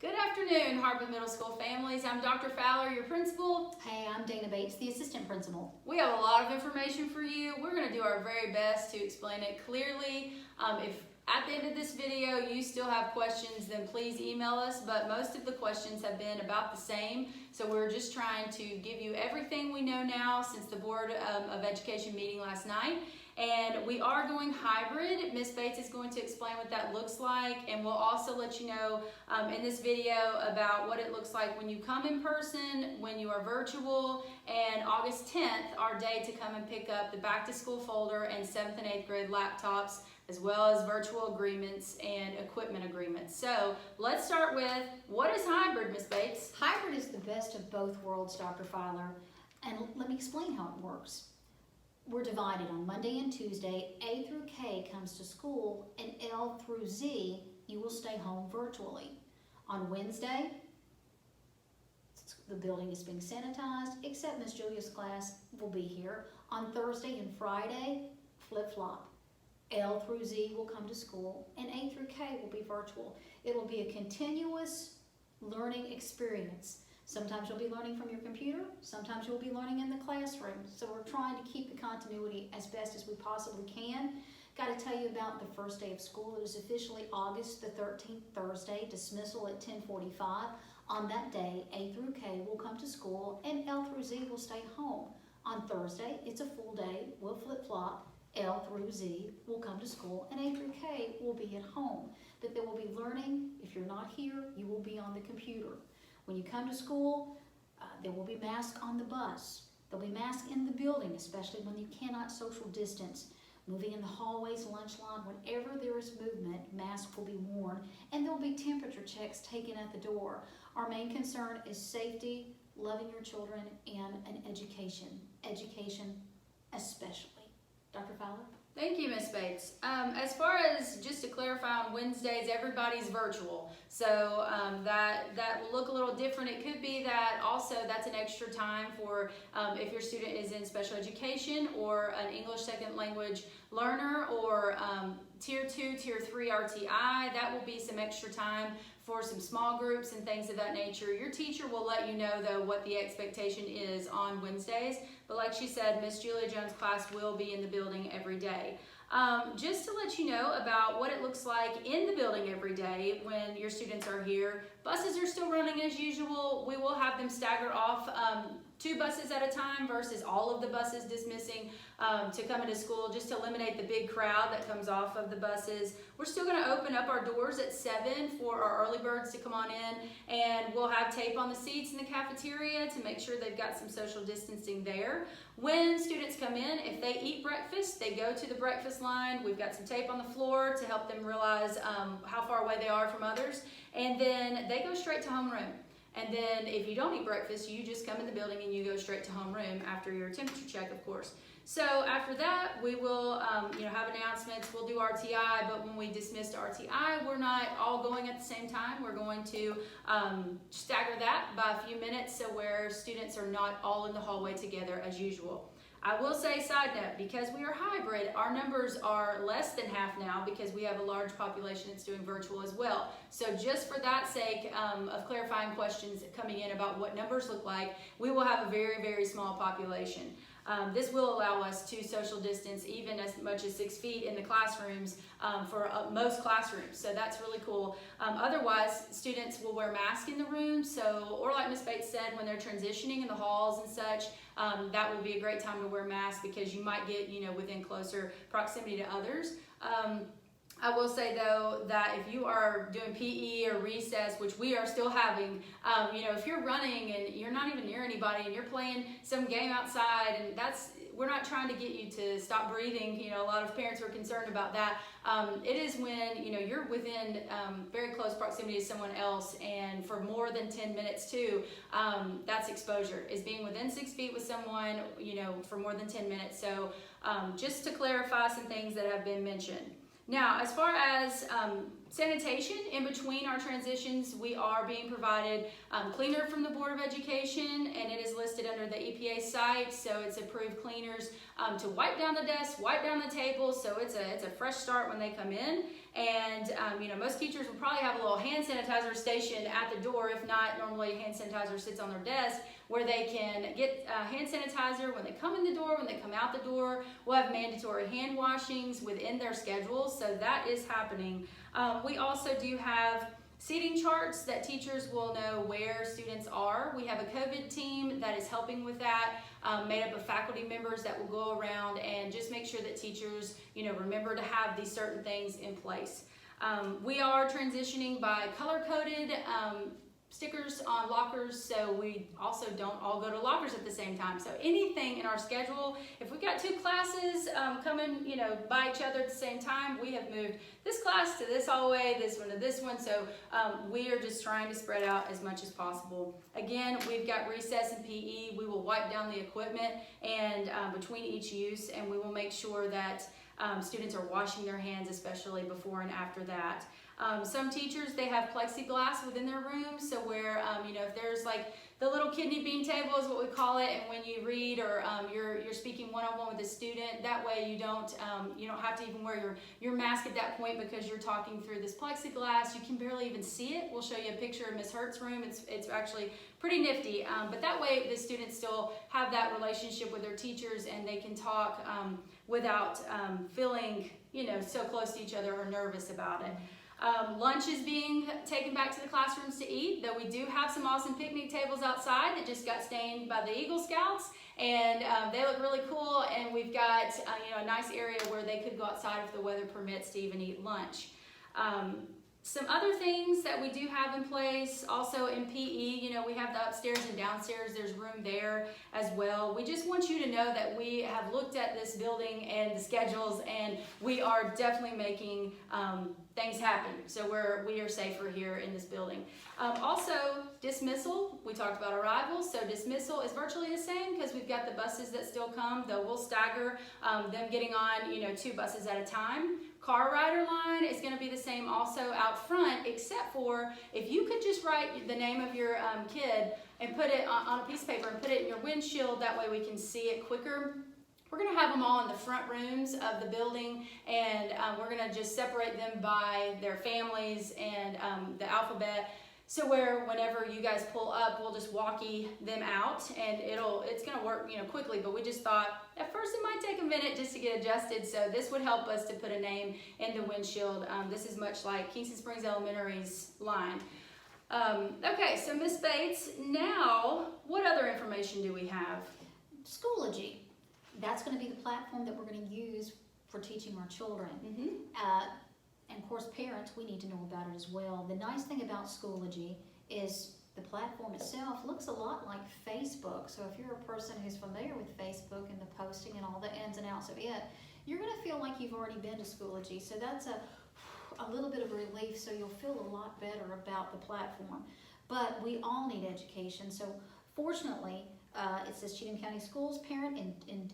Good afternoon, Harbor Middle School families. I'm Dr. Fowler, your principal. Hey, I'm Dana Bates, the assistant principal. We have a lot of information for you. We're going to do our very best to explain it clearly. If at the end of this video you still have questions, then please email us, but most of the questions have been about the same. So we're just trying to give you everything we know now since the Board of Education meeting last night. And we are going hybrid. Ms. Bates is going to explain what that looks like, and we'll also let you know in this video about what it looks like when you come in person, when you are virtual, and August 10th, our day to come and pick up the back to school folder and 7th and 8th grade laptops, as well as virtual agreements and equipment agreements. So let's start with, what is hybrid, Ms. Bates? Hybrid is the best of both worlds, Dr. Fowler, and let me explain how it works. We're divided on Monday and Tuesday. A through K comes to school, and L through Z, you will stay home virtually. On Wednesday, the building is being sanitized, except Miss Julia's class will be here. On Thursday and Friday, flip-flop. L through Z will come to school, and A through K will be virtual. It will be a continuous learning experience. Sometimes you'll be learning from your computer, sometimes you'll be learning in the classroom. So we're trying to keep the continuity as best as we possibly can. Got to tell you about the first day of school. It is officially August the 13th, Thursday, dismissal at 10:45. On that day, A through K will come to school and L through Z will stay home. On Thursday, it's a full day, we'll flip-flop. L through Z will come to school and A through K will be at home. But there will be learning. If you're not here, you will be on the computer. When you come to school, there will be masks on the bus. There'll be masks in the building, especially when you cannot social distance. Moving in the hallways, lunch line, whenever there is movement, masks will be worn, and there'll be temperature checks taken at the door. Our main concern is safety, loving your children, and an education especially. Dr. Fowler? Thank you, Ms. Bates. As far as, just to clarify, on Wednesdays, everybody's virtual. So that will look a little different. It could be that also that's an extra time for if your student is in special education or an English second language learner or Tier 2, Tier 3 RTI. That will be some extra time for some small groups and things of that nature. Your teacher will let you know, though, what the expectation is on Wednesdays. But like she said, Miss Julia Jones' class will be in the building every day. Just to let you know about what it looks like in the building every day when your students are here. Buses are still running as usual. We will have them stagger off 2 buses at a time versus all of the buses dismissing to come into school, just to eliminate the big crowd that comes off of the buses. We're still going to open up our doors at 7 for our early birds to come on in, and we'll have tape on the seats in the cafeteria to make sure they've got some social distancing there. When students come in, if they eat breakfast, they go to the breakfast line. We've got some tape on the floor to help them realize how far away they are from others, and then they go straight to homeroom. And then if you don't eat breakfast, you just come in the building and you go straight to homeroom after your temperature check, of course. So after that, we will have announcements. We'll do RTI, but when we dismiss RTI, we're not all going at the same time. We're going to stagger that by a few minutes so where students are not all in the hallway together as usual. I will say, side note, because we are hybrid, our numbers are less than half now because we have a large population that's doing virtual as well. So just for that sake of clarifying questions coming in about what numbers look like, we will have a very, very small population. This will allow us to social distance even as much as 6 feet in the classrooms for most classrooms. So that's really cool. Otherwise, students will wear masks in the room. So, or like Ms. Bates said, when they're transitioning in the halls and such, that will be a great time to wear masks because you might get, within closer proximity to others. I will say, though, that if you are doing PE or recess, which we are still having, if you're running and you're not even near anybody and you're playing some game outside, and we're not trying to get you to stop breathing. A lot of parents are concerned about that. It is when, you're within very close proximity to someone else, and for more than 10 minutes too, that's exposure, is being within 6 feet with someone, for more than 10 minutes. So just to clarify some things that have been mentioned. Now, as far as Sanitation, in between our transitions, we are being provided cleaner from the Board of Education, and it is listed under the EPA site, so it's approved cleaners to wipe down the desks, wipe down the tables, so it's a fresh start when they come in. And most teachers will probably have a little hand sanitizer station at the door. If not, normally hand sanitizer sits on their desk where they can get hand sanitizer when they come in the door, when they come out the door. We'll have mandatory hand washings within their schedules, so that is happening. We also do have seating charts that teachers will know where students are. We have a COVID team that is helping with that, made up of faculty members that will go around and just make sure that teachers, remember to have these certain things in place. We are transitioning by color-coded stickers on lockers, so we also don't all go to lockers at the same time. So anything in our schedule, if we've got two classes coming, by each other at the same time, we have moved this class to this hallway, this one to this one. So we are just trying to spread out as much as possible. Again, we've got recess and PE. We will wipe down the equipment and between each use, and we will make sure that students are washing their hands, especially before and after that. Some teachers, they have plexiglass within their rooms, so where, if there's like the little kidney bean table is what we call it, and when you read or you're speaking one-on-one with a student, that way you don't have to even wear your mask at that point because you're talking through this plexiglass. You can barely even see it. We'll show you a picture of Miss Hurt's room. It's actually pretty nifty, but that way the students still have that relationship with their teachers and they can talk without feeling, so close to each other or nervous about it. Lunch is being taken back to the classrooms to eat, though we do have some awesome picnic tables outside that just got stained by the Eagle Scouts, and they look really cool, and we've got a nice area where they could go outside if the weather permits to even eat lunch. Some other things that we do have in place, also in PE, we have the upstairs and downstairs, there's room there as well. We just want you to know that we have looked at this building and the schedules, and we are definitely making things happen. So we are safer here in this building. Also, dismissal, we talked about arrivals, so dismissal is virtually the same because we've got the buses that still come, though we'll stagger them getting on, 2 buses at a time. Car rider line is going to be the same also out front, except for if you could just write the name of your kid and put it on a piece of paper and put it in your windshield, that way we can see it quicker. We're going to have them all in the front rooms of the building, and we're going to just separate them by their families and the alphabet. So whenever you guys pull up, we'll just walkie them out, and it's going to work, quickly. But we just thought at first it might take a minute just to get adjusted. So this would help us to put a name in the windshield. This is much like Kingston Springs Elementary's line. Okay, so Miss Bates, now what other information do we have? Schoology. That's going to be the platform that we're going to use for teaching our children. Mm-hmm. And of course, parents, we need to know about it as well. The nice thing about Schoology is the platform itself looks a lot like Facebook. So if you're a person who's familiar with Facebook and the posting and all the ins and outs of it, you're going to feel like you've already been to Schoology. So that's a little bit of relief, so you'll feel a lot better about the platform. But we all need education. So fortunately, it says Cheatham County Schools Parent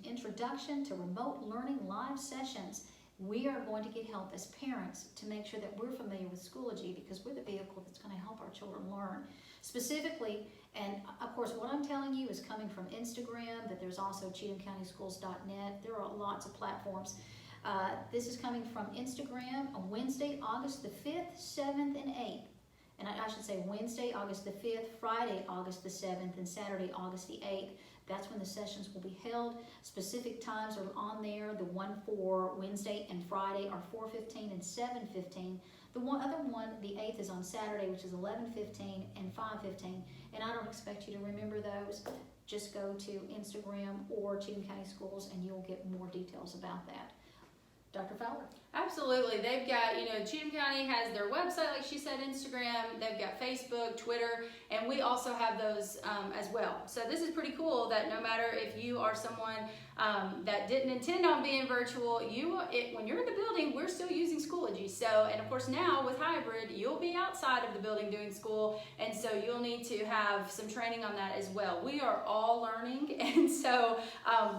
Introduction to Remote Learning Live Sessions. We are going to get help as parents to make sure that we're familiar with Schoology because we're the vehicle that's going to help our children learn. Specifically, and of course what I'm telling you is coming from Instagram, but there's also CheathamCountySchools.net. There are lots of platforms. This is coming from Instagram on Wednesday, August the 5th, 7th, and 8th. And I should say Wednesday, August the 5th, Friday, August the 7th, and Saturday, August the 8th. That's when the sessions will be held. Specific times are on there. The one for Wednesday and Friday are 4:15 and 7:15. The other one, the 8th, is on Saturday, which is 11:15 and 5:15. And I don't expect you to remember those. Just go to Instagram or Cheatham County Schools and you'll get more details about that. Dr. Fowler? Absolutely. They've got, Cheatham County has their website, like she said, Instagram. They've got Facebook, Twitter, and we also have those as well. So this is pretty cool that no matter if you are someone that didn't intend on being virtual, when you're in the building, we're still using Schoology. Schoology. So, and of course now with hybrid, you'll be outside of the building doing school, and so you'll need to have some training on that as well. We are all learning, and so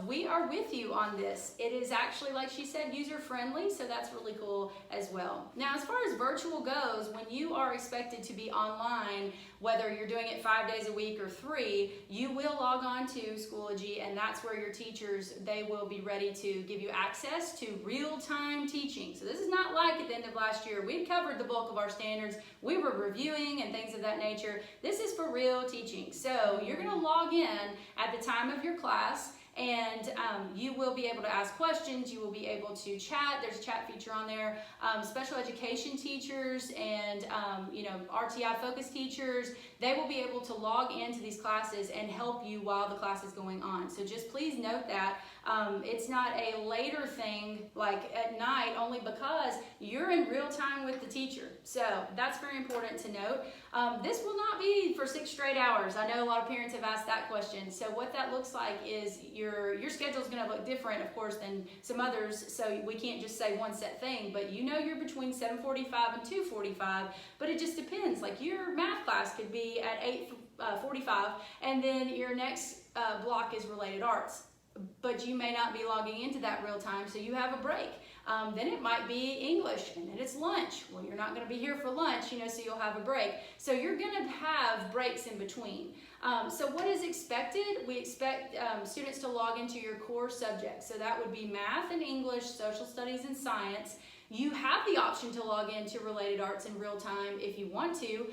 we are with you on this. It is actually, like she said, user-friendly, so that's really cool as well. Now, as far as virtual goes, when you are expected to be online, whether you're doing it 5 days a week or 3, you will log on to Schoology, and that's where your teachers, they will be ready to give you access to real-time teaching. So this is not like at the end of last year. We'd covered the bulk of our standards. We were reviewing and things of that nature. This is for real teaching. So you're going to log in at the time of your class, and you will be able to ask questions. You will be able to chat. There's a chat feature on there. Special education teachers and RTI focus teachers, they will be able to log into these classes and help you while the class is going on. So just please note that it's not a later thing like at night, only because you're in real time with the teacher. So that's very important to note. This will not be for 6 straight hours. I know a lot of parents have asked that question. So what that looks like is your schedule is going to look different, of course, than some others. So we can't just say one set thing, but you know you're between 7:45 and 2:45, but it just depends. Like your math class could be at 8:45, and then your next block is related arts, but you may not be logging into that real time, so you have a break. Then it might be English, and then it's lunch. Well, you're not going to be here for lunch, so you'll have a break. So you're going to have breaks in between. So what is expected? We expect students to log into your core subjects. So that would be math and English, social studies and science. You have the option to log into related arts in real time if you want to,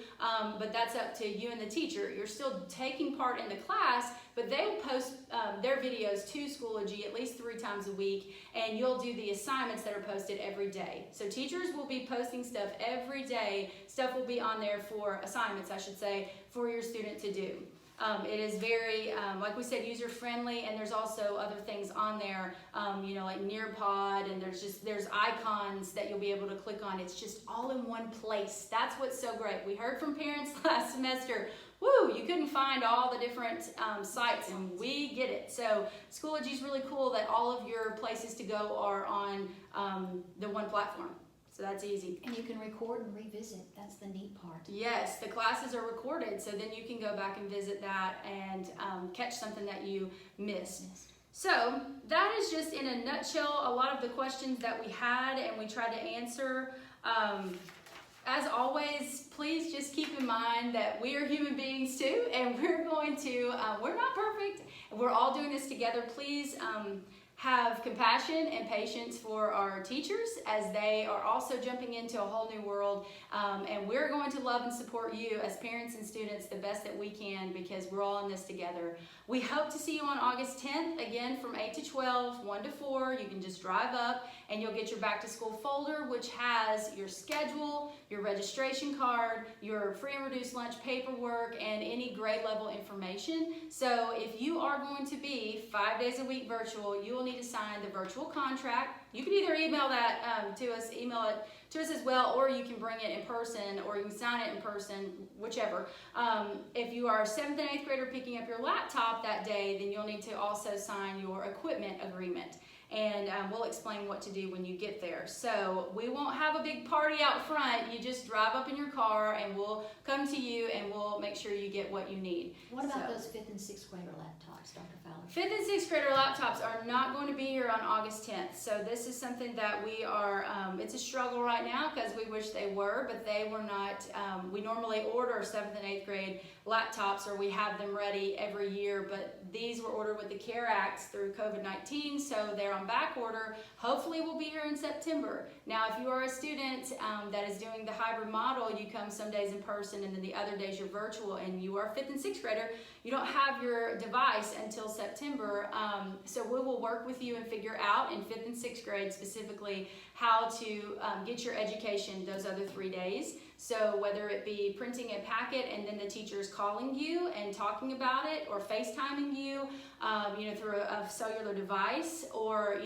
but that's up to you and the teacher. You're still taking part in the class, but they will post their videos to Schoology at least 3 times a week, and you'll do the assignments that are posted every day. So teachers will be posting stuff every day. Stuff will be on there for assignments, I should say, for your student to do. It is very, like we said, user-friendly, and there's also other things on there, like Nearpod, and there's icons that you'll be able to click on. It's just all in one place. That's what's so great. We heard from parents last semester, you couldn't find all the different sites, and we get it. So Schoology is really cool that all of your places to go are on the one platform. So that's easy. And you can record and revisit. That's the neat part. Yes, the classes are recorded, so then you can go back and visit that and catch something that you missed. So that is just in a nutshell a lot of the questions that we had and we tried to answer. As always, please just keep in mind that we are human beings too, and we're not perfect. We're all doing this together. Please have compassion and patience for our teachers as they are also jumping into a whole new world, and we're going to love and support you as parents and students the best that we can, because we're all in this together. We hope to see you on August 10th, again from 8 to 12, 1 to 4. You can just drive up and you'll get your back to school folder, which has your schedule, your registration card, your free and reduced lunch paperwork, and any grade level information. So if you are going to be 5 days a week virtual, you will need to sign the virtual contract. You can either email that email it to us as well, or you can bring it in person, or you can sign it in person, whichever. If you are a 7th and 8th grader picking up your laptop that day, then you'll need to also sign your equipment agreement. And we'll explain what to do when you get there. So we won't have a big party out front. You just drive up in your car and we'll come to you and we'll make sure you get what you need. What about those 5th and 6th grader laptops, Dr. Fowler? 5th and 6th grader laptops are not going to be here on August 10th. So this is something that we are, it's a struggle right now because we wish they were, but they were not. We normally order 7th and 8th grade laptops, or we have them ready every year, but these were ordered with the CARE Act through COVID-19, so they're on back order. Hopefully we'll be here in September. Now, if you are a student that is doing the hybrid model, you come some days in person and then the other days you're virtual, and you are a 5th and 6th grader, you don't have your device until September. So we will work with you and figure out in 5th and 6th grade specifically how to get your education those other 3 days. So whether it be printing a packet and then the teacher is calling you and talking about it, or FaceTiming you, through a cellular device, or,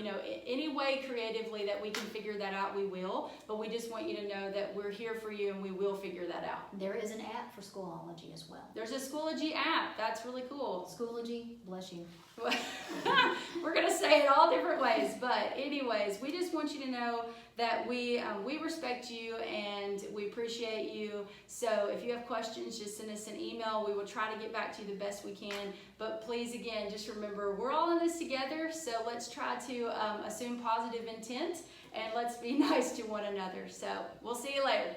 any way creatively that we can figure that out, we will. But we just want you to know that we're here for you and we will figure that out. There is an app for Schoology as well. There's a Schoology app. That's really cool. Schoology, bless you. We're gonna say it all different ways, but anyways, we just want you to know that we respect you and we appreciate you. So if you have questions, just send us an email. We will try to get back to you the best we can. But please, again, just remember, we're all in this together. So let's try to assume positive intent and let's be nice to one another. So we'll see you later.